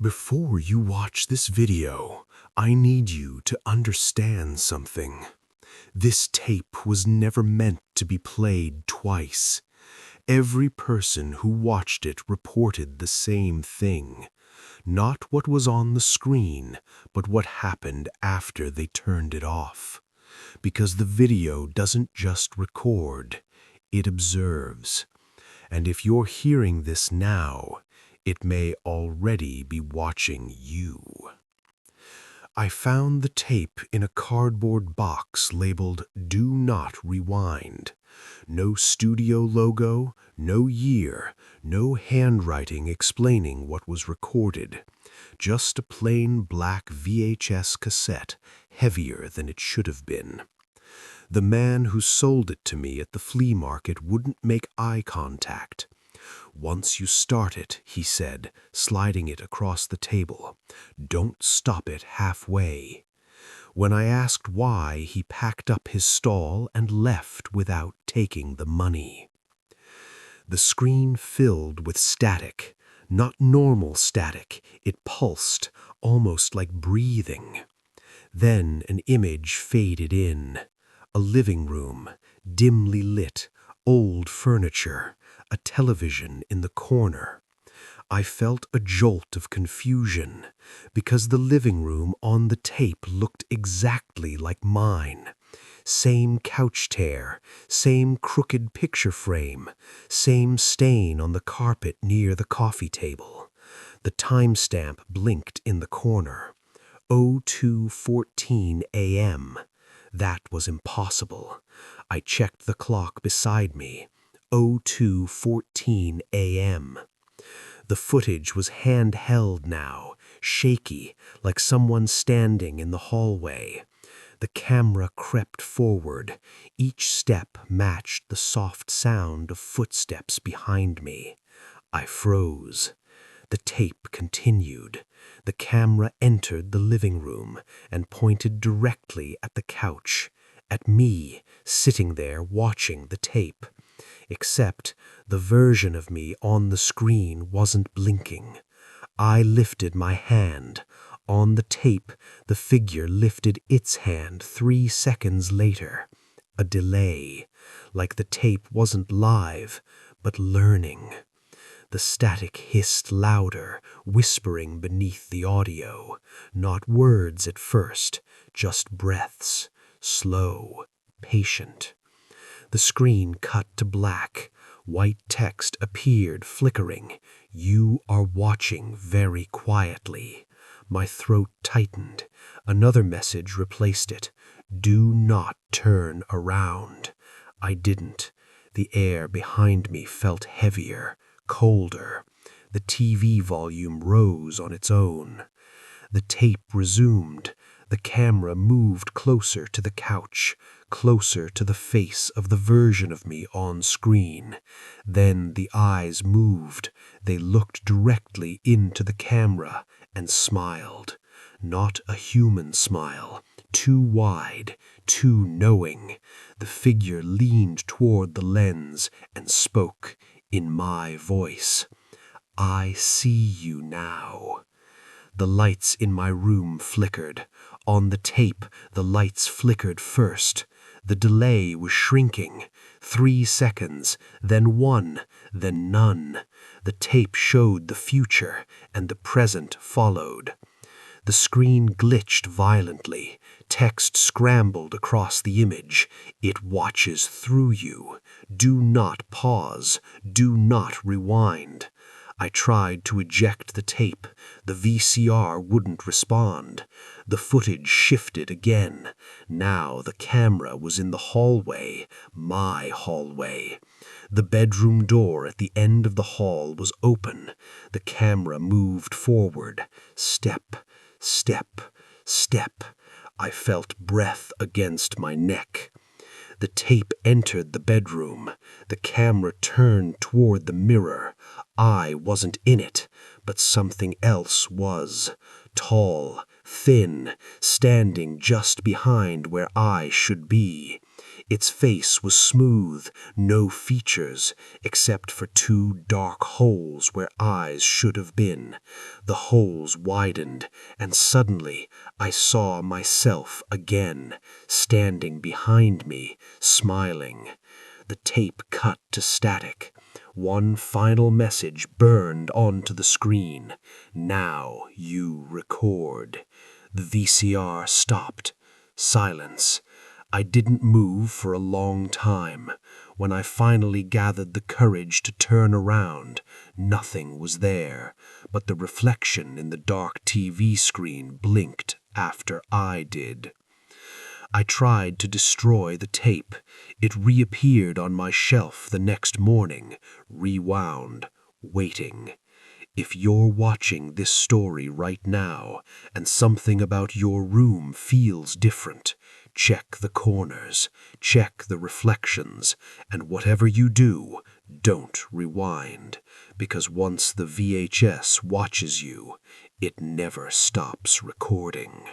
Before you watch this video, I need you to understand something. This tape was never meant to be played twice. Every person who watched it reported the same thing. Not what was on the screen, but what happened after they turned it off. Because the video doesn't just record, it observes. And if you're hearing this now, it may already be watching you. I found the tape in a cardboard box labeled "Do Not Rewind." No studio logo, no year, no handwriting explaining what was recorded. Just a plain black VHS cassette, heavier than it should have been. The man who sold it to me at the flea market wouldn't make eye contact. "Once you start it," he said, sliding it across the table, "don't stop it halfway." When I asked why, he packed up his stall and left without taking the money. The screen filled with static, not normal static. It pulsed, almost like breathing. Then an image faded in. A living room, dimly lit, old furniture, a television in the corner. I felt a jolt of confusion, because the living room on the tape looked exactly like mine. Same couch tear, same crooked picture frame, same stain on the carpet near the coffee table. The timestamp blinked in the corner. 02:14 a.m. That was impossible. I checked the clock beside me. 02:14 a.m. The footage was handheld now, shaky, like someone standing in the hallway. The camera crept forward. Each step matched the soft sound of footsteps behind me. I froze. The tape continued. The camera entered the living room and pointed directly at the couch, at me, sitting there watching the tape. Except the version of me on the screen wasn't blinking. I lifted my hand. On the tape, the figure lifted its hand 3 seconds later. A delay, like the tape wasn't live, but learning. The static hissed louder, whispering beneath the audio. Not words at first, just breaths, slow, patient. The screen cut to black. White text appeared, flickering. "You are watching very quietly." My throat tightened. Another message replaced it. "Do not turn around." I didn't. The air behind me felt heavier, colder. The TV volume rose on its own. The tape resumed. The camera moved closer to the couch, closer to the face of the version of me on screen. Then the eyes moved. They looked directly into the camera and smiled. Not a human smile. Too wide, too knowing. The figure leaned toward the lens and spoke in my voice. "I see you now." The lights in my room flickered. On the tape, the lights flickered first. The delay was shrinking. 3 seconds, then 1, then none. The tape showed the future, and the present followed. The screen glitched violently. Text scrambled across the image. "It watches through you. Do not pause. Do not rewind." I tried to eject the tape. The VCR wouldn't respond. The footage shifted again. Now the camera was in the hallway, my hallway. The bedroom door at the end of the hall was open. The camera moved forward. Step, step, step. I felt breath against my neck. The tape entered the bedroom. The camera turned toward the mirror. I wasn't in it, but something else was. Tall, thin, standing just behind where I should be. Its face was smooth, no features, except for two dark holes where eyes should have been. The holes widened, and suddenly I saw myself again, standing behind me, smiling. The tape cut to static. One final message burned onto the screen. Now you record. The VCR stopped. Silence. I didn't move for a long time. When I finally gathered the courage to turn around, nothing was there, but the reflection in the dark TV screen blinked after I did. I tried to destroy the tape. It reappeared on my shelf the next morning, rewound, waiting. If you're watching this story right now and something about your room feels different, check the corners, check the reflections, and whatever you do, don't rewind, because once the VHS watches you, it never stops recording.